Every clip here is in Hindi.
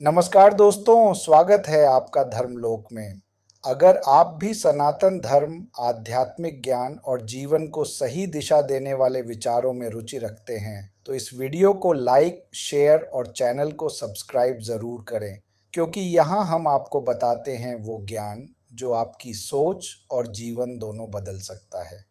नमस्कार दोस्तों, स्वागत है आपका धर्मलोक में। अगर आप भी सनातन धर्म, आध्यात्मिक ज्ञान और जीवन को सही दिशा देने वाले विचारों में रुचि रखते हैं, तो इस वीडियो को लाइक, शेयर और चैनल को सब्सक्राइब ज़रूर करें, क्योंकि यहाँ हम आपको बताते हैं वो ज्ञान जो आपकी सोच और जीवन दोनों बदल सकता है।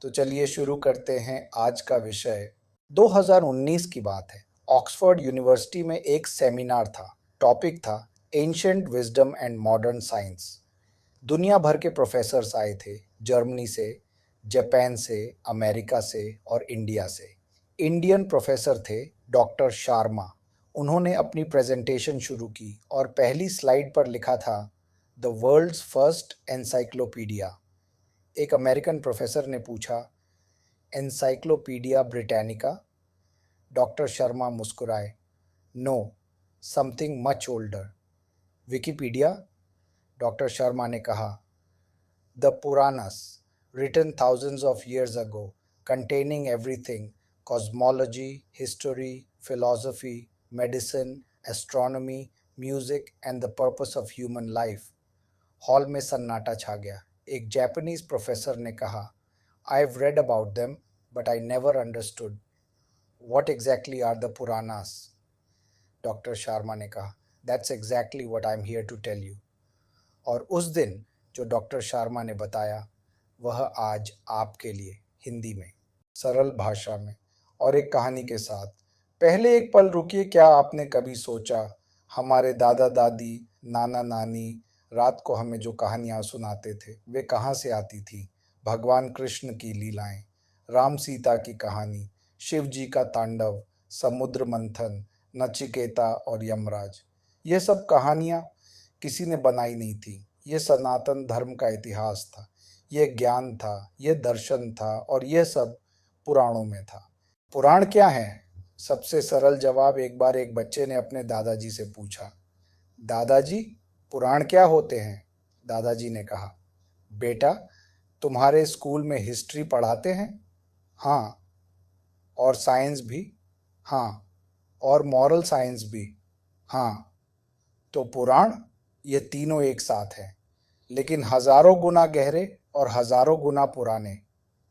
तो चलिए शुरू करते हैं आज का विषय। 2019 की बात है। ऑक्सफोर्ड यूनिवर्सिटी में एक सेमिनार था। टॉपिक था ancient wisdom and modern science. दुनिया भर के प्रोफेसर्स आए थे, जर्मनी से, जापान से, अमेरिका से और इंडिया से। इंडियन प्रोफेसर थे डॉक्टर शर्मा। उन्होंने अपनी प्रेजेंटेशन शुरू की और पहली स्लाइड पर लिखा था द वर्ल्ड्स फर्स्ट एनसाइक्लोपीडिया। एक अमेरिकन प्रोफेसर ने पूछा, एनसाइक्लोपीडिया ब्रिटानिका? डॉक्टर शर्मा मुस्कुराए, no, something much older. Wikipedia? Doctor Sharma ने कहा, the Puranas, written thousands of years ago, containing everything, cosmology, history, philosophy, medicine, astronomy, music and the purpose of human life। हॉल में सन्नाटा छा गया। एक जापानीज प्रोफेसर ने कहा, I have read about them but I never understood what exactly are the Puranas. Doctor Sharma ने कहा, that's exactly what I am here to tell you. और उस दिन जो डॉक्टर शर्मा ने बताया, वह आज आपके लिए हिंदी में, सरल भाषा में और एक कहानी के साथ। पहले एक पल रुकिए, क्या आपने कभी सोचा हमारे दादा दादी, नाना नानी रात को हमें जो कहानियाँ सुनाते थे, वे कहाँ से आती थी? भगवान कृष्ण की लीलाएं, राम सीता की कहानी, शिव जी का तांडव, समुद्र मंथन, नचिकेता और यमराज। ये सब कहानियाँ किसी ने बनाई नहीं थी। ये सनातन धर्म का इतिहास था, ये ज्ञान था, ये दर्शन था और ये सब पुराणों में था। पुराण क्या है? सबसे सरल जवाब एक बार एक बच्चे ने अपने दादाजी से पूछा, दादाजी, पुराण क्या होते हैं? दादाजी ने कहा, बेटा, तुम्हारे स्कूल में हिस्ट्री पढ़ाते हैं? हाँ। और साइंस भी? हाँ। और मॉरल साइंस भी? हाँ। तो पुराण? ये तीनों एक साथ हैं, लेकिन हजारों गुना गहरे और हजारों गुना पुराने।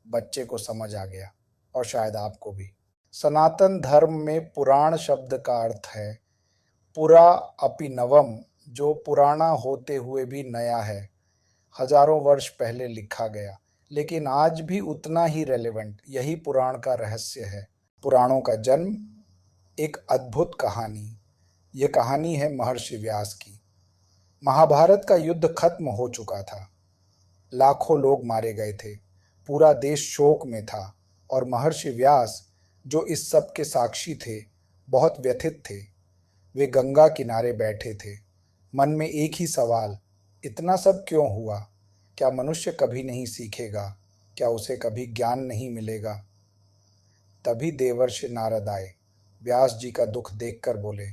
बच्चे को समझ आ गया, और शायद आपको भी। सनातन धर्म में पुराण शब्द का अर्थ है पुरा अपि नवम, जो पुराना होते हुए भी नया है, हजारों वर्ष पहले लिखा गया, लेकिन आज भी उतना ही रेलेवेंट। यही पुराण का रहस्य है। पुराणों का जन्म, एक अद्भुत कहानी। ये कहानी है महर्षि व्यास की। महाभारत का युद्ध खत्म हो चुका था, लाखों लोग मारे गए थे, पूरा देश शोक में था, और महर्षि व्यास, जो इस सब के साक्षी थे, बहुत व्यथित थे। वे गंगा किनारे बैठे थे, मन में एक ही सवाल, इतना सब क्यों हुआ? क्या मनुष्य कभी नहीं सीखेगा? क्या उसे कभी ज्ञान नहीं मिलेगा? तभी देवर्षि नारद आए, व्यास जी का दुख देखकर बोले,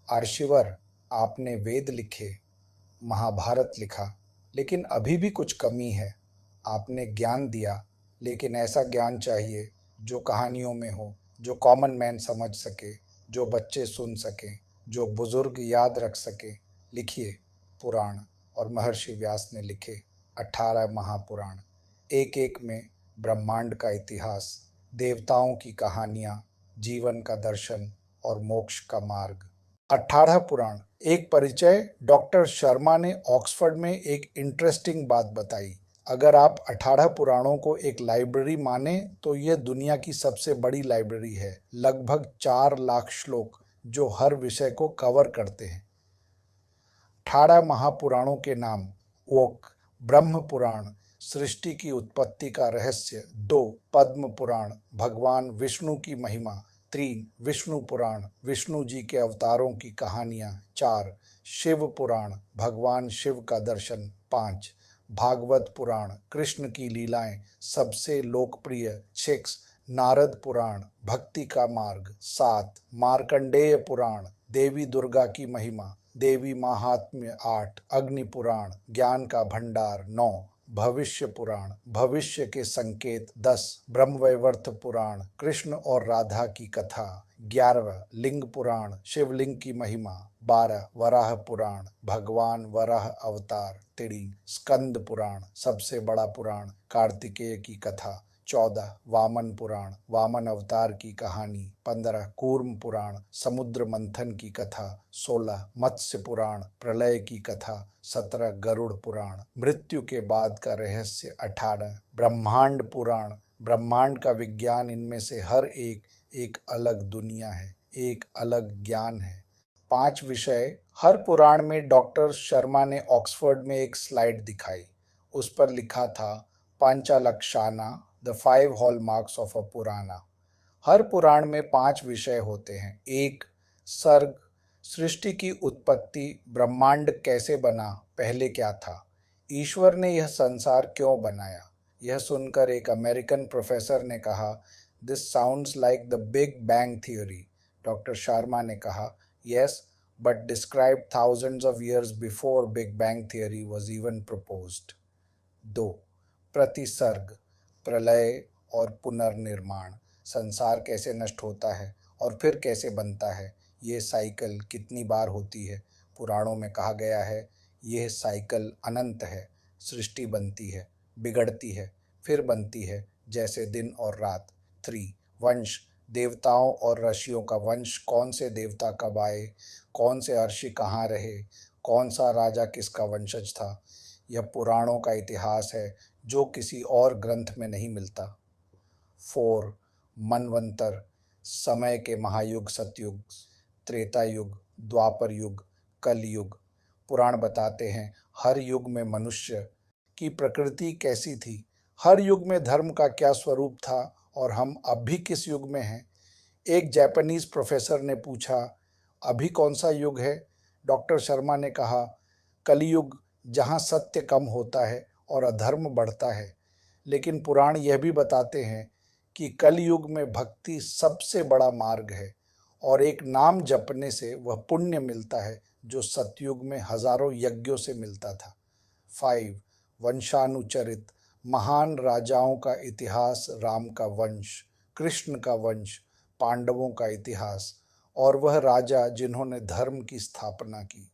आर्षिवर, आपने वेद लिखे, महाभारत लिखा, लेकिन अभी भी कुछ कमी है। आपने ज्ञान दिया, लेकिन ऐसा ज्ञान चाहिए जो कहानियों में हो, जो कॉमन मैन समझ सके, जो बच्चे सुन सकें, जो बुजुर्ग याद रख सके। लिखिए पुराण। और महर्षि व्यास ने लिखे 18 महापुराण। एक एक में ब्रह्मांड का इतिहास, देवताओं की कहानियाँ, जीवन का दर्शन और मोक्ष का मार्ग। 18 पुराण। एक परिचय। डॉक्टर शर्मा ने ऑक्सफोर्ड में एक इंटरेस्टिंग बात बताई। अगर आप 18 पुराणों को एक लाइब्रेरी माने, तो ये दुनिया की सबसे बड़ी लाइब्रेरी है। लगभग 4 लाख श्लोक जो हर विषय को कवर करते हैं। 18 महापुराणों के नाम: ओक, ब्रह्म पुराण, सृष्टि की उत्पत्ति का रहस्य। 2, पद्म पुराण, भगवान विष्णु की महिमा। 3, विष्णु पुराण, विष्णु जी के अवतारों की कहानियाँ। 4, शिव पुराण, भगवान शिव का दर्शन। 5, भागवत पुराण, कृष्ण की लीलाएं, सबसे लोकप्रिय। 6, नारद पुराण, भक्ति का मार्ग। 7, मार्कंडेय पुराण, देवी दुर्गा की महिमा। देवी महात्म्य। 8, अग्नि पुराण, ज्ञान का भंडार। 9, भविष्य पुराण, भविष्य के संकेत। 10, ब्रह्मवैवर्त पुराण, कृष्ण और राधा की कथा। 11 लिंग पुराण, शिवलिंग की महिमा। 12 वराह पुराण, भगवान वराह अवतार। 13 स्कंद पुराण, सबसे बड़ा पुराण, कार्तिकेय की कथा। 14 वामन पुराण, वामन अवतार की कहानी। 15 कूर्म पुराण, समुद्र मंथन की कथा। 16 मत्स्य पुराण, प्रलय की कथा। 17 गरुड़ पुराण, मृत्यु के बाद का रहस्य। 18 ब्रह्मांड पुराण, ब्रह्मांड का विज्ञान, इनमें से हर एक एक अलग दुनिया है, एक अलग ज्ञान है। 5 विषय। हर पुराण में डॉक्टर शर्मा ने ऑक्सफोर्ड में एक स्लाइड दिखाई। उस पर लिखा था पांचालक्षाना, द 5 हॉलमार्क्स ऑफ अ पुराना। हर पुराण में 5 विषय होते हैं। 1 सर्ग, सृष्टि की उत्पत्ति, ब्रह्मांड कैसे बना, पहले क्या था, ईश्वर ने यह संसार क्यों बनाया। यह सुनकर एक अमेरिकन प्रोफेसर ने कहा, this sounds like the big bang theory. Doctor Sharma ने कहा, yes, but describe thousands of years before big bang theory was even proposed. 2 प्रतिसर्ग, प्रलय और पुनर्निर्माण, संसार कैसे नष्ट होता है और फिर कैसे बनता है, ये साइकिल कितनी बार होती है। पुराणों में कहा गया है यह साइकिल अनंत है। सृष्टि बनती है, बिगड़ती है, फिर बनती है, जैसे दिन और रात। 3 वंश, देवताओं और ऋषियों का वंश, कौन से देवता कब आए, कौन से ऋषि कहाँ रहे, कौन सा राजा किसका वंशज था। यह पुराणों का इतिहास है जो किसी और ग्रंथ में नहीं मिलता। 4 मनवंतर, समय के महायुग, सतयुग, त्रेता युग, द्वापर युग, कल युग। पुराण बताते हैं हर युग में मनुष्य की प्रकृति कैसी थी, हर युग में धर्म का क्या स्वरूप था और हम अब भी किस युग में हैं। एक जापानीज प्रोफेसर ने पूछा, अभी कौन सा युग है। डॉक्टर शर्मा ने कहा, कलयुग, जहाँ सत्य कम होता है और अधर्म बढ़ता है। लेकिन पुराण यह भी बताते हैं कि कलयुग में भक्ति सबसे बड़ा मार्ग है और एक नाम जपने से वह पुण्य मिलता है जो सतयुग में हजारों यज्ञों से मिलता था। 5 वंशानुचरित, महान राजाओं का इतिहास, राम का वंश, कृष्ण का वंश, पांडवों का इतिहास और वह राजा जिन्होंने धर्म की स्थापना की।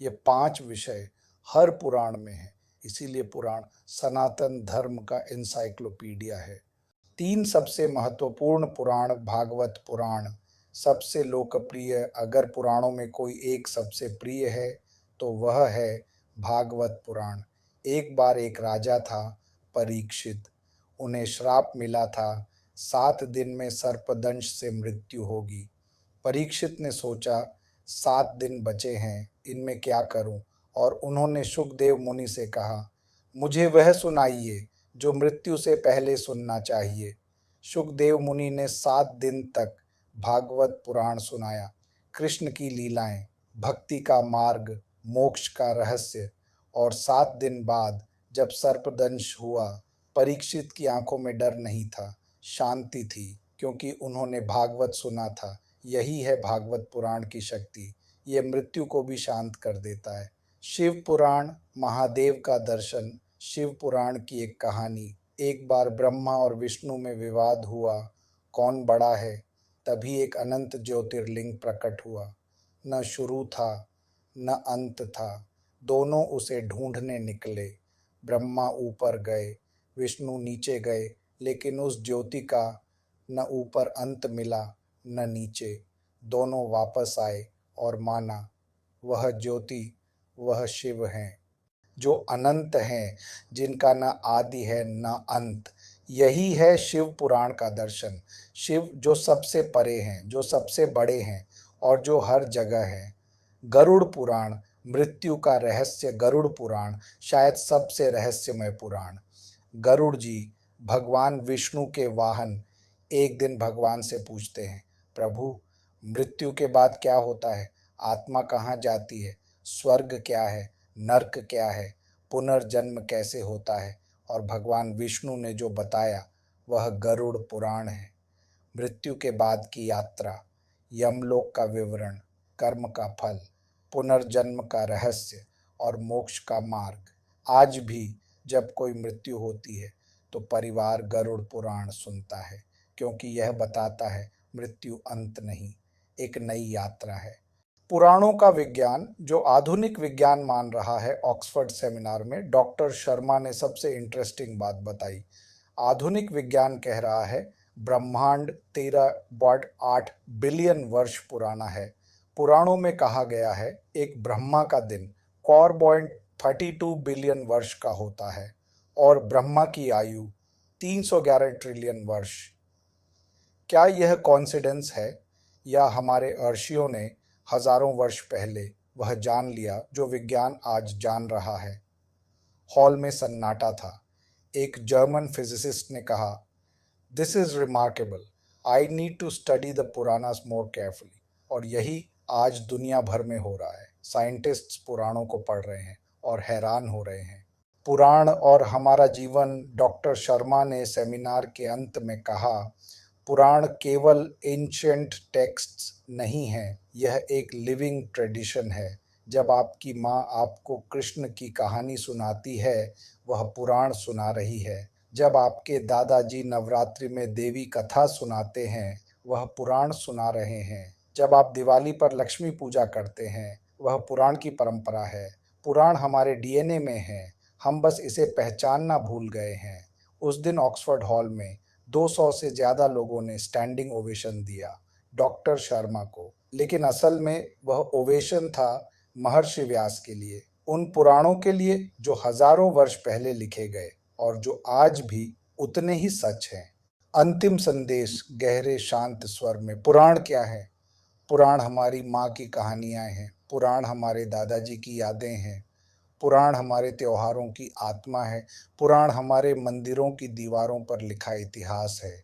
ये 5 विषय हर पुराण में है, इसीलिए पुराण सनातन धर्म का इंसाइक्लोपीडिया है। 3 सबसे महत्वपूर्ण पुराण, भागवत पुराण सबसे लोकप्रिय। अगर पुराणों में कोई एक सबसे प्रिय है तो वह है भागवत पुराण। एक बार एक राजा था, परीक्षित। उन्हें श्राप मिला था 7 दिन में सर्पदंश से मृत्यु होगी। परीक्षित ने सोचा 7 दिन बचे हैं, इनमें क्या करूं, और उन्होंने शुकदेव मुनि से कहा, मुझे वह सुनाइए जो मृत्यु से पहले सुनना चाहिए। शुकदेव मुनि ने 7 दिन तक भागवत पुराण सुनाया। कृष्ण की लीलाएं, भक्ति का मार्ग, मोक्ष का रहस्य। और 7 दिन बाद जब सर्पदंश हुआ, परीक्षित की आंखों में डर नहीं था, शांति थी, क्योंकि उन्होंने भागवत सुना था। यही है भागवत पुराण की शक्ति, ये मृत्यु को भी शांत कर देता है। शिव पुराण, महादेव का दर्शन। शिव पुराण की एक कहानी। एक बार ब्रह्मा और विष्णु में विवाद हुआ, कौन बड़ा है। तभी एक अनंत ज्योतिर्लिंग प्रकट हुआ। न शुरू था न अंत था, दोनों उसे ढूंढने निकले। ब्रह्मा ऊपर गए, विष्णु नीचे गए, लेकिन उस ज्योति का न ऊपर अंत मिला न नीचे। दोनों वापस आए और माना वह ज्योति, वह शिव हैं, जो अनंत हैं, जिनका न आदि है न अंत। यही है शिव पुराण का दर्शन। शिव जो सबसे परे हैं, जो सबसे बड़े हैं और जो हर जगह हैं। गरुड़ पुराण, मृत्यु का रहस्य। गरुड़ पुराण शायद सबसे रहस्यमय पुराण। गरुड़ जी भगवान विष्णु के वाहन एक दिन भगवान से पूछते हैं, प्रभु, मृत्यु के बाद क्या होता है, आत्मा कहाँ जाती है, स्वर्ग क्या है, नर्क क्या है, पुनर्जन्म कैसे होता है। और भगवान विष्णु ने जो बताया वह गरुड़ पुराण है। मृत्यु के बाद की यात्रा, यमलोक का विवरण, कर्म का फल, पुनर्जन्म का रहस्य और मोक्ष का मार्ग। आज भी जब कोई मृत्यु होती है तो परिवार गरुड़ पुराण सुनता है, क्योंकि यह बताता है मृत्यु अंत नहीं, एक नई यात्रा है। पुराणों का विज्ञान जो आधुनिक विज्ञान मान रहा है, ऑक्सफोर्ड सेमिनार में डॉक्टर शर्मा ने सबसे इंटरेस्टिंग बात बताई। आधुनिक विज्ञान कह रहा है ब्रह्मांड 13.8 बिलियन वर्ष पुराना है। पुराणों में कहा गया है एक ब्रह्मा का दिन 4.32 बिलियन वर्ष का होता है और ब्रह्मा की आयु 311 ट्रिलियन वर्ष। क्या यह कॉन्सिडेंस है या हमारे ऋषियों ने हजारों वर्ष पहले वह जान लिया जो विज्ञान आज जान रहा है? हॉल में सन्नाटा था। एक जर्मन फिजिसिस्ट ने कहा, this is remarkable, I need to study the Puranas more carefully. और यही आज दुनिया भर में हो रहा है। साइंटिस्ट्स पुराणों को पढ़ रहे हैं और हैरान हो रहे हैं। पुराण और हमारा जीवन, डॉक्टर शर्मा ने सेमिनार के अंत में कहा, पुराण केवल एंशिएंट टेक्स्ट्स नहीं है, यह एक लिविंग ट्रेडिशन है। जब आपकी माँ आपको कृष्ण की कहानी सुनाती है, वह पुराण सुना रही है। जब आपके दादाजी नवरात्रि में देवी कथा सुनाते हैं, वह पुराण सुना रहे हैं। जब आप दिवाली पर लक्ष्मी पूजा करते हैं, वह पुराण की परंपरा है। पुराण हमारे डीएनए में है, हम बस इसे पहचानना भूल गए हैं। उस दिन ऑक्सफोर्ड हॉल में 200 से ज़्यादा लोगों ने स्टैंडिंग ओवेशन दिया डॉक्टर शर्मा को, लेकिन असल में वह ओवेशन था महर्षि व्यास के लिए, उन पुराणों के लिए जो हजारों वर्ष पहले लिखे गए और जो आज भी उतने ही सच हैं। अंतिम संदेश गहरे शांत स्वर में। पुराण क्या है? पुराण हमारी माँ की कहानियाँ हैं, पुराण हमारे दादाजी की यादें हैं, पुराण हमारे त्योहारों की आत्मा है, पुराण हमारे मंदिरों की दीवारों पर लिखा इतिहास है।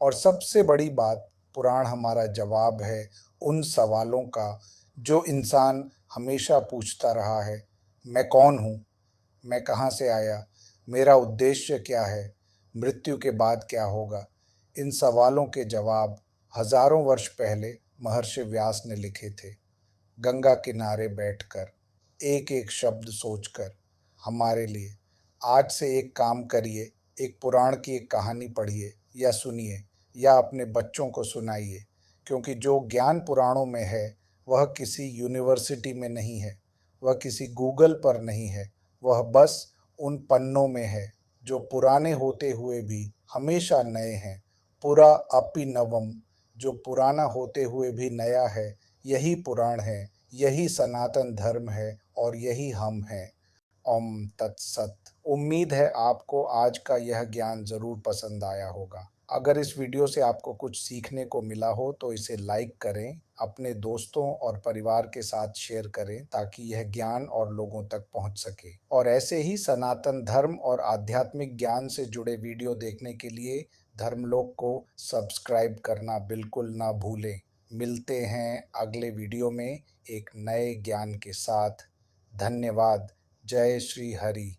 और सबसे बड़ी बात, पुराण हमारा जवाब है उन सवालों का जो इंसान हमेशा पूछता रहा है। मैं कौन हूँ? मैं कहाँ से आया? मेरा उद्देश्य क्या है? मृत्यु के बाद क्या होगा? इन सवालों के जवाब हजारों वर्ष पहले महर्षि व्यास ने लिखे थे, गंगा किनारे बैठकर, एक एक शब्द सोचकर। हमारे लिए आज से एक काम करिए, एक पुराण की एक कहानी पढ़िए या सुनिए या अपने बच्चों को सुनाइए, क्योंकि जो ज्ञान पुराणों में है वह किसी यूनिवर्सिटी में नहीं है, वह किसी गूगल पर नहीं है, वह बस उन पन्नों में है जो पुराने होते हुए भी हमेशा नए हैं। पुरा अपि नवम, जो पुराना होते हुए भी नया है, यही पुराण है, यही सनातन धर्म है और यही हम हैं। ओम तत्सत। उम्मीद है आपको आज का यह ज्ञान जरूर पसंद आया होगा। अगर इस वीडियो से आपको कुछ सीखने को मिला हो तो इसे लाइक करें, अपने दोस्तों और परिवार के साथ शेयर करें ताकि यह ज्ञान और लोगों तक पहुंच सके। और ऐसे ही सनातन धर्म और आध्यात्मिक ज्ञान से जुड़े वीडियो देखने के लिए धर्मलोक को सब्सक्राइब करना बिल्कुल ना भूलें। मिलते हैं अगले वीडियो में एक नए ज्ञान के साथ। धन्यवाद। जय श्री हरि।